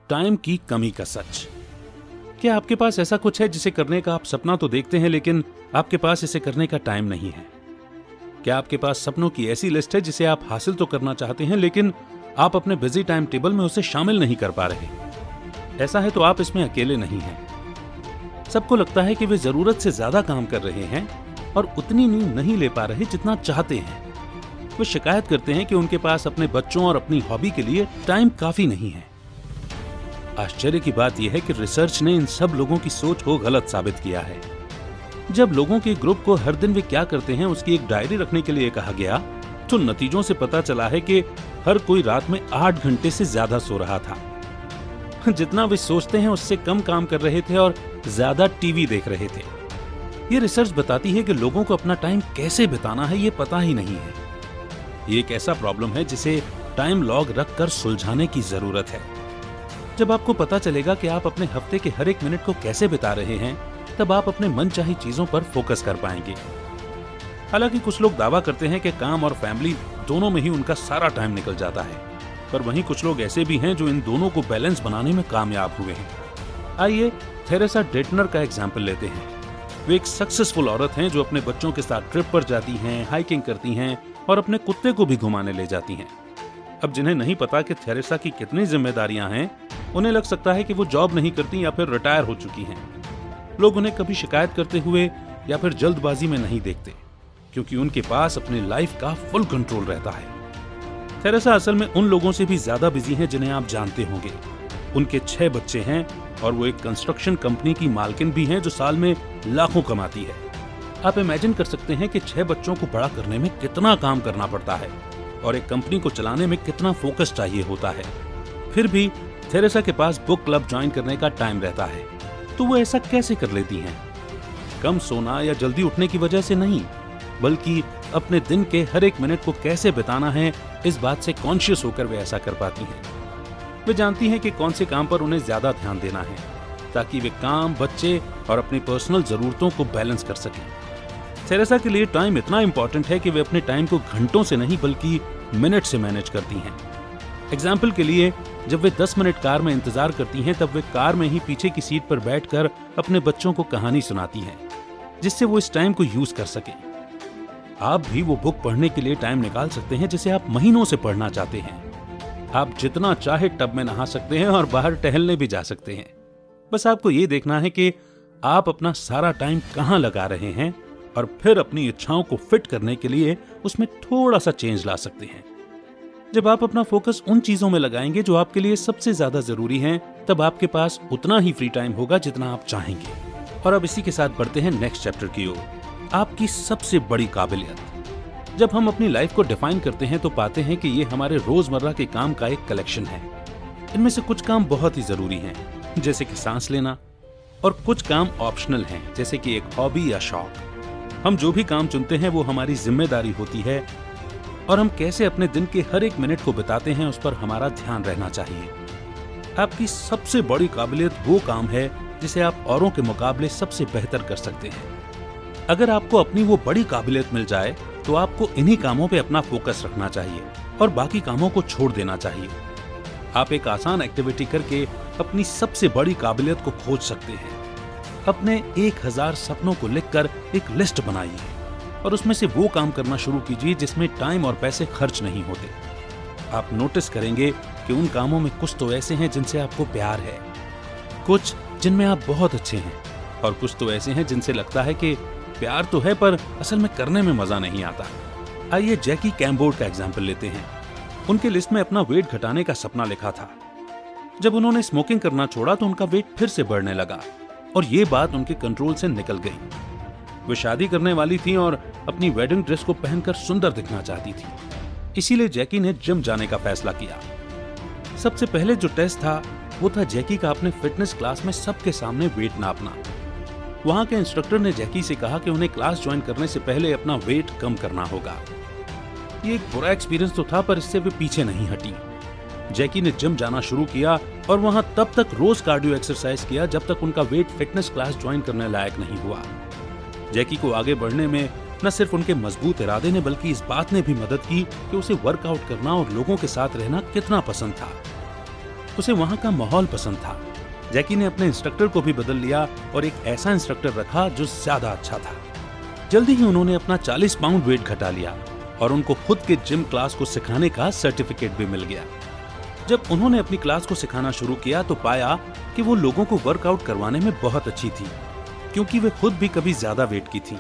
Time की कमी का सच। क्या आपके पास ऐसा कुछ है जिसे करने का आप सपना तो देखते हैं लेकिन आपके पास इसे करने का टाइम नहीं है? क्या आपके पास सपनों की ऐसी लिस्ट है जिसे आप हासिल तो करना चाहते हैं लेकिन आप अपने बिजी टाइम टेबल में उसे शामिल नहीं कर पा रहे? ऐसा है तो आप इसमें अकेले नहीं हैं। सबको लगता है कि वे जरूरत से ज्यादा काम कर रहे हैं और उतनी नींद नहीं ले पा रहे जितना चाहते हैं। वे शिकायत करते हैं कि उनके पास अपने बच्चों और अपनी हॉबी के लिए टाइम काफी नहीं है। आश्चर्य की बात यह है कि रिसर्च ने इन सब लोगों की सोच को गलत साबित किया है। जब लोगों के ग्रुप को हर दिन वे क्या करते हैं उसकी एक डायरी रखने के लिए कहा गया, तो नतीजों से पता चला है कि हर कोई रात में 8 घंटे से ज्यादा सो रहा था। जितना वे सोचते हैं उससे कम काम कर रहे थे और ज्यादा टीवी देख रहे थे। ये रिसर्च बताती है कि लोगों को अपना टाइम कैसे बिताना है ये पता ही नहीं है। ये एक ऐसा प्रॉब्लम है जिसे टाइम लॉग रखकर सुलझाने की जरूरत है। जब आपको पता चलेगा कि आप अपने हफ्ते के हर एक मिनट को कैसे बिता रहे हैं, तब आप अपने मनचाही चीजों पर फोकस कर पाएंगे। हालांकि कुछ लोग दावा करते हैं कि काम और फैमिली दोनों में ही उनका सारा टाइम निकल जाता है, पर वहीं कुछ लोग ऐसे भी हैं जो इन दोनों को बैलेंस बनाने में कामयाब हुए हैं। आइए थेरेसा डेटनर का एग्जाम्पल लेते हैं। वे एक सक्सेसफुल औरत हैं जो अपने बच्चों के साथ ट्रिप पर जाती हैं, हाइकिंग करती हैं और अपने कुत्ते को भी घुमाने ले जाती हैं। अब जिन्हें नहीं पता कि थेरेसा की कितनी जिम्मेदारियां हैं, उन्हें लग सकता है कि वो जॉब नहीं करती या फिर रिटायर हो चुकी हैं। लोग उन्हें कभी शिकायत करते हुए या फिर जल्दबाजी में नहीं देखते, क्योंकि उनके पास अपनी लाइफ का फुल कंट्रोल रहता है। थेरेसा असल में उन लोगों से भी ज्यादा बिजी हैं जिन्हें आप जानते होंगे। उनके 6 बच्चे हैं और वो एक कंस्ट्रक्शन कंपनी की मालकिन भी हैं जो साल में लाखों कमाती है। आप इमेजिन कर सकते हैं कि 6 बच्चों को बड़ा करने में कितना काम करना पड़ता है और एक कंपनी को चलाने में कितना फोकस चाहिए होता है। फिर भी थेरेसा के पास बुक क्लब ज्वाइन करने का टाइम रहता है। तो वो ऐसा कैसे कर लेती हैं? कम सोना या जल्दी उठने की वजह से नहीं, बल्कि अपने दिन के हर एक मिनट को कैसे बिताना है इस बात से कॉन्शियस होकर वे ऐसा कर पाती हैं। वे जानती हैं कि कौन से काम पर उन्हें ज्यादा ध्यान देना है ताकि वे काम, बच्चे और अपनी पर्सनल जरूरतों को बैलेंस कर सकें। थेरेसा के लिए टाइम इतना इंपॉर्टेंट है कि वे अपने टाइम को घंटों से नहीं बल्कि मिनट से मैनेज करती हैं। एग्जाम्पल के लिए, जब वे 10 मिनट कार में इंतजार करती हैं, तब वे कार में ही पीछे की सीट पर बैठकर अपने बच्चों को कहानी सुनाती हैं, जिससे वो इस टाइम को यूज कर सकें। आप भी वो बुक पढ़ने के लिए टाइम निकाल सकते हैं जिसे आप महीनों से पढ़ना चाहते हैं। आप जितना चाहे टब में नहा सकते हैं और बाहर टहलने भी जा सकते हैं। बस आपको ये देखना है कि आप अपना सारा टाइम कहाँ लगा रहे हैं और फिर अपनी इच्छाओं को फिट करने के लिए उसमें थोड़ा सा चेंज ला सकते हैं। जब आप अपना फोकस उन चीजों में लगाएंगे जो आपके लिए सबसे ज्यादा जरूरी हैं, तब आपके पास उतना ही फ्री टाइम होगा जितना आप चाहेंगे। और अब इसी के साथ बढ़ते हैं नेक्स्ट चैप्टर की ओर, आपकी सबसे बड़ी काबिलियत। जब हम अपनी लाइफ को डिफाइन करते हैं तो पाते हैं कि ये हमारे रोजमर्रा के काम का एक कलेक्शन है। इनमें से कुछ काम बहुत ही जरूरी हैं, जैसे कि सांस लेना, और कुछ काम ऑप्शनल हैं, जैसे कि एक हॉबी या शौक। हम जो भी काम चुनते हैं वो हमारी जिम्मेदारी होती है और हम कैसे अपने दिन के हर एक मिनट को बिताते हैं उस पर हमारा ध्यान रहना चाहिए। आपकी सबसे बड़ी काबिलियत वो काम है जिसे आप औरों के मुकाबले सबसे बेहतर कर सकते हैं। अगर आपको अपनी वो बड़ी काबिलियत मिल जाए तो आपको इन्हीं कामों पे अपना फोकस रखना चाहिए और बाकी कामों को छोड़ देना चाहिए। आप एक आसान एक्टिविटी करके अपनी सबसे बड़ी काबिलियत को खोज सकते हैं। अपने 1000 सपनों को लिखकर एक लिस्ट बनाइए और उसमें से वो काम करना शुरू कीजिए जिसमें टाइम और पैसे खर्च नहीं होते। आप नोटिस करेंगे कि उन कामों में कुछ तो ऐसे हैं जिनसे आपको प्यार है, कुछ जिनमें आप बहुत अच्छे हैं और कुछ तो ऐसे हैं जिनसे लगता है कि प्यार तो है पर असल में करने में मजा नहीं आता। आइए जैकी कैम्बोर्ड का एग्जाम्पल लेते हैं। उनके लिस्ट में अपना वेट घटाने का सपना लिखा था। जब उन्होंने स्मोकिंग करना छोड़ा तो उनका वेट फिर से बढ़ने लगा और ये बात उनके कंट्रोल से निकल गई। वे शादी करने वाली थी और अपनी वेडिंग ड्रेस को पहनकर सुंदर दिखना चाहती थी। इसीलिए जैकी ने जिम जाने का फैसला किया। सबसे पहले जो टेस्ट था वो था जैकी का अपने फिटनेस क्लास में सबके सामने वेट नापना। वहां के इंस्ट्रक्टर ने जैकी से कहा कि उन्हें क्लास ज्वाइन करने से पहले अपना वेट कम करना होगा। ये एक बुरा एक्सपीरियंस तो था पर इससे वे पीछे नहीं हटी। जैकी ने जिम जाना शुरू किया और वहां तब तक रोज कार्डियो एक्सरसाइज किया जब तक उनका वेट फिटनेस क्लास ज्वाइन करने लायक नहीं हुआ। जैकी को आगे बढ़ने में न सिर्फ उनके मजबूत इरादे ने बल्कि इस बात ने भी मदद की कि उसे वर्कआउट करना और लोगों के साथ रहना कितना पसंद था। उसे वहां का माहौल पसंद था। जैकी ने अपने इंस्ट्रक्टर को भी बदल लिया और एक ऐसा इंस्ट्रक्टर रखा जो ज्यादा अच्छा था। जल्दी ही उन्होंने अपना 40 पाउंड वेट घटा लिया और उनको खुद के जिम क्लास को सिखाने का सर्टिफिकेट भी मिल गया। जब उन्होंने अपनी क्लास को सिखाना शुरू किया तो पाया कि वो लोगों को वर्कआउट करवाने में बहुत अच्छी थी, क्योंकि वे खुद भी कभी ज्यादा वेट की थी।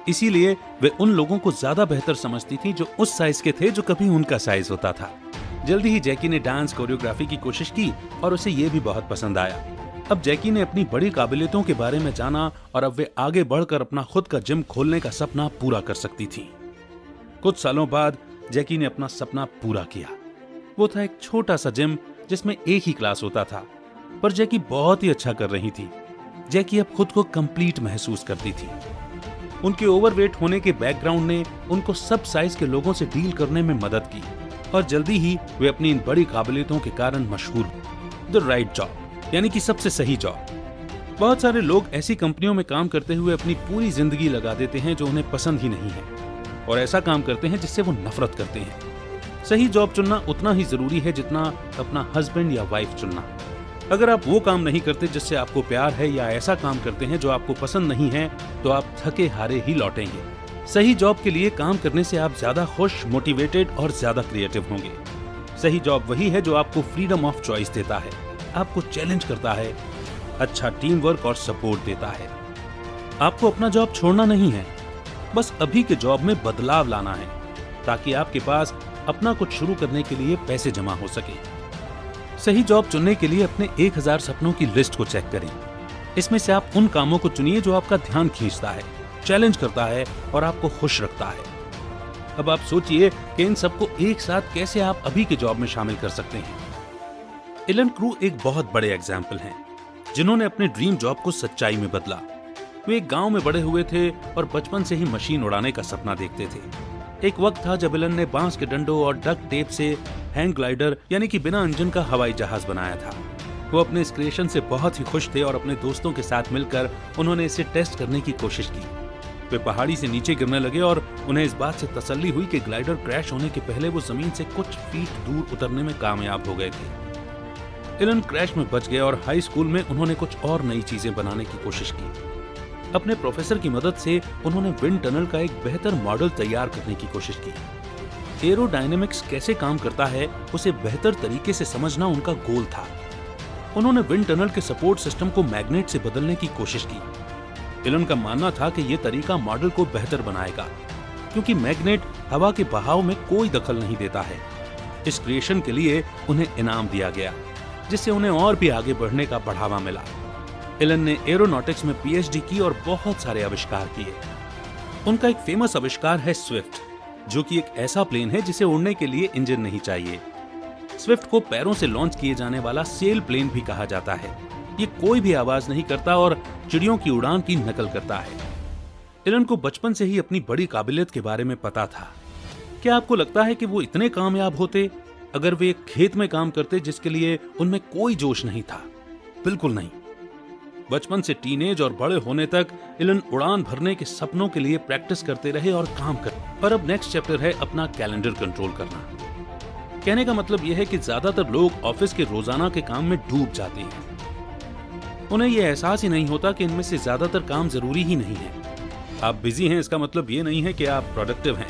इसीलिए वे उन लोगों को ज्यादा बेहतर समझती थी जो उस साइज के थे जो कभी उनका साइज होता था। जल्दी ही जैकी ने डांस कोरियोग्राफी की कोशिश की और उसे ये भी बहुत पसंद आया। अब जैकी ने अपनी बड़ी काबिलियतों के बारे में जाना और अब वे आगे बढ़कर अपना खुद का जिम खोलने का सपना पूरा कर सकती थी। कुछ सालों बाद जैकी ने अपना सपना पूरा किया। वो था एक छोटा सा जिम जिसमें एक ही क्लास होता था, पर जैकी बहुत ही अच्छा कर रही थी। जैकी अब खुद को कंप्लीट महसूस करती थी। उनके ओवरवेट होने के बैकग्राउंड ने उनको सब साइज के लोगों से डील करने में मदद की और जल्दी ही वे अपनी इन बड़ी काबिलियतों के कारण मशहूर हुए। द राइट जॉब, यानी कि सबसे सही जॉब। बहुत सारे लोग ऐसी कंपनियों में काम करते हुए अपनी पूरी जिंदगी लगा देते हैं जो उन्हें पसंद ही नहीं है, और ऐसा काम करते हैं जिससे वो नफरत करते हैं। सही जॉब चुनना उतना ही जरूरी है जितना अपना हस्बैंड या वाइफ चुनना। अगर आप वो काम नहीं करते जिससे आपको प्यार है या ऐसा काम करते हैं जो आपको पसंद नहीं है, तो आप थके हारे ही लौटेंगे। सही जॉब के लिए काम करने से आप ज्यादा खुश, मोटिवेटेड और ज्यादा क्रिएटिव होंगे। सही जॉब वही है जो आपको फ्रीडम ऑफ चॉइस देता है, आपको चैलेंज करता है, अच्छा टीम वर्क और सपोर्ट देता है। आपको अपना जॉब छोड़ना नहीं है, बस अभी के जॉब में बदलाव लाना है ताकि आपके पास अपना कुछ शुरू करने के लिए पैसे जमा हो सके। सही जॉब चुनने के लिए अपने 1000 सपनों की लिस्ट को चेक करें। इसमें से आप उन कामों को चुनिए जो आपका ध्यान खींचता है, चैलेंज करता है और आपको खुश रखता है। अब आप सोचिए कि इन सबको एक साथ कैसे आप अभी के जॉब में शामिल कर सकते हैं। एलन क्रू एक बहुत बड़े एग्जाम्पल हैं, जिन्होंने अपने ड्रीम जॉब को सच्चाई में बदला। वे एक गांव में बड़े हुए थे और बचपन से ही मशीन उड़ाने का सपना देखते थे। एक वक्त था जब एलन ने बांस के डंडों और डक्ट टेप से हैंग ग्लाइडर यानी कि बिना इंजन का हवाई जहाज बनाया था। वो अपने इस क्रिएशन से बहुत ही खुश थे और अपने दोस्तों के साथ मिलकर उन्होंने इसे टेस्ट करने की कोशिश की। वे पहाड़ी से नीचे गिरने लगे और उन्हें इस बात से तसल्ली हुई कि ग्लाइडर क्रैश होने के पहले वो जमीन से कुछ फीट दूर उतरने में कामयाब हो गए थे। एलन क्रैश में बच गए और हाई स्कूल में उन्होंने कुछ और नई चीजें बनाने की कोशिश की। अपने प्रोफेसर की मदद से उन्होंने विंड टनल का एक बेहतर मॉडल तैयार करने की कोशिश की। एरोडायनेमिक्स कैसे काम करता है उसे बेहतर तरीके से समझना उनका गोल था। उन्होंने विंड टनल के सपोर्ट सिस्टम को मैग्नेट से बदलने की कोशिश की। एलन का मानना था कि यह तरीका मॉडल को बेहतर बनाएगा, क्योंकि मैग्नेट हवा के बहाव में कोई दखल नहीं देता है। इस क्रिएशन के लिए उन्हें इनाम दिया गया, जिससे उन्हें और भी आगे बढ़ने का बढ़ावा मिला। एलन ने एरोनॉटिक्स में पीएचडी की और बहुत सारे आविष्कार किए। उनका एक फेमस आविष्कार है स्विफ्ट, जो कि एक ऐसा प्लेन है जिसे उड़ने के लिए इंजन नहीं चाहिए। स्विफ्ट को पैरों से लॉन्च किए जाने वाला सेल प्लेन भी कहा जाता है। ये कोई भी आवाज नहीं करता और चिड़ियों की उड़ान की नकल करता है। एलन को बचपन से ही अपनी बड़ी काबिलियत के बारे में पता था। क्या आपको लगता है कि वो इतने कामयाब होते अगर वे एक खेत में काम करते जिसके लिए उनमें कोई जोश नहीं था? बिल्कुल नहीं। बचपन से टीनेज और बड़े होने तक एलन उड़ान भरने के सपनों के लिए प्रैक्टिस करते रहे और काम करते। और अब नेक्स्ट चैप्टर है अपना कैलेंडर कंट्रोल करना। कहने का मतलब यह है कि ज्यादातर लोग ऑफिस के रोजाना के काम में डूब जाते हैं। उन्हें यह एहसास ही नहीं होता कि इनमें से ज्यादातर काम जरूरी ही नहीं है। आप बिजी हैं इसका मतलब ये नहीं है कि आप प्रोडक्टिव हैं।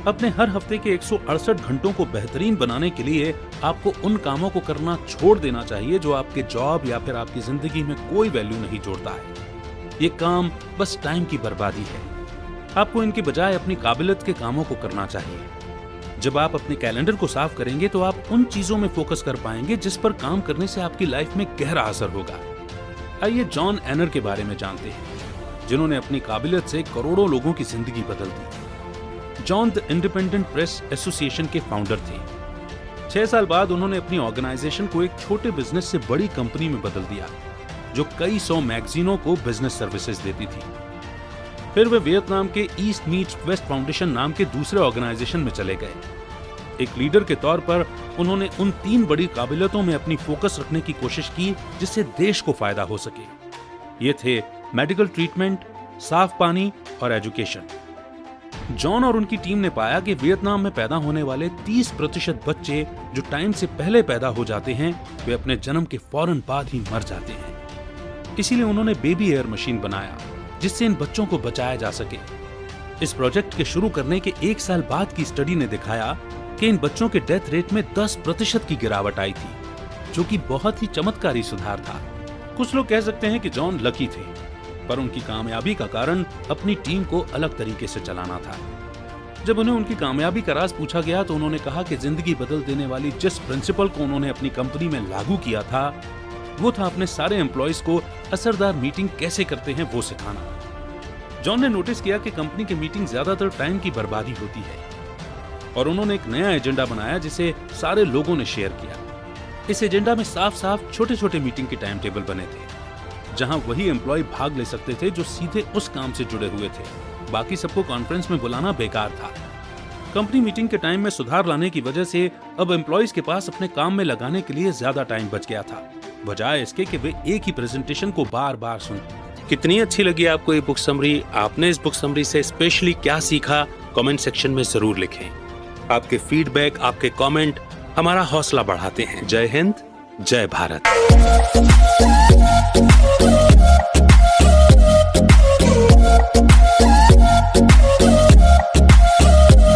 अपने हर हफ्ते के 168 घंटों को बेहतरीन बनाने के लिए आपको उन कामों को करना छोड़ देना चाहिए जो आपके जॉब या फिर आपकी जिंदगी में कोई वैल्यू नहीं जोड़ता है। ये काम बस टाइम की बर्बादी है। आपको इनके बजाय अपनी काबिलियत के कामों को करना चाहिए। जब आप अपने कैलेंडर को साफ करेंगे तो आप उन चीजों में फोकस कर पाएंगे जिस पर काम करने से आपकी लाइफ में गहरा असर होगा। आइए जॉन एनर के बारे में जानते हैं, जिन्होंने अपनी काबिलियत से करोड़ों लोगों की जिंदगी बदल दी। John the Independent Press Association के फाउंडर थे। 6 साल बाद उन्होंने अपनी ऑर्गेनाइजेशन को एक छोटे बिजनेस से बड़ी कंपनी में बदल दिया, जो कई 100 मैगजीनों को बिजनेस सर्विसेज देती थी। फिर वे वियतनाम के ईस्ट मीट्स वेस्ट फाउंडेशन नाम के दूसरे ऑर्गेनाइजेशन में चले गए। एक लीडर के तौर पर उन्होंने उन 3 बड़ी काबिलियतों में अपनी फोकस रखने की कोशिश की जिससे देश को फायदा हो सके। ये थे मेडिकल ट्रीटमेंट, साफ पानी और एजुकेशन। जॉन और उनकी टीम ने पाया कि वियतनाम में पैदा होने वाले 30% बच्चे जो टाइम से पहले पैदा हो जाते हैं, वे अपने जन्म के फौरन बाद ही मर जाते हैं। इसीलिए उन्होंने बेबी एयर मशीन बनाया जिससे इन बच्चों को बचाया जा सके। इस प्रोजेक्ट के शुरू करने के 1 साल बाद की स्टडी ने दिखाया कि इन बच्चों के डेथ रेट में 10% की गिरावट आई थी, जो कि बहुत ही चमत्कारी सुधार था। कुछ लोग कह सकते हैं कि जॉन लकी थे, पर उनकी कामयाबी का कारण अपनी टीम को अलग तरीके से चलाना था। जब उन्हें उनकी कामयाबी का राज पूछा गया तो उन्होंने कहा कि जिंदगी बदल देने वाली जिस प्रिंसिपल को उन्होंने अपनी कंपनी में लागू किया था, वो था अपने सारे एम्प्लॉयज को असरदार मीटिंग कैसे करते हैं वो सिखाना। जॉन ने नोटिस किया कि कंपनी की मीटिंग ज्यादातर टाइम की बर्बादी होती है और उन्होंने एक नया एजेंडा बनाया जिसे सारे लोगों ने शेयर किया। इस एजेंडा में साफ साफ छोटे छोटे मीटिंग के टाइम टेबल बने थे, जहां वही एम्प्लॉय भाग ले सकते थे जो सीधे उस काम से जुड़े हुए थे। बाकी सबको कॉन्फ्रेंस में बुलाना बेकार था। कंपनी मीटिंग के टाइम में सुधार लाने की वजह से अब एम्प्लॉयज के पास अपने काम में लगाने के लिए ज्यादा टाइम बच गया था, बजाय इसके कि वे एक ही प्रेजेंटेशन को बार बार सुनते। कितनी अच्छी लगी आपको ये बुक समरी? आपने इस बुक समरी से स्पेशली क्या सीखा? कमेंट सेक्शन में जरूर लिखें। आपके फीडबैक, आपके कमेंट हमारा हौसला बढ़ाते हैं। जय हिंद, जय भारत।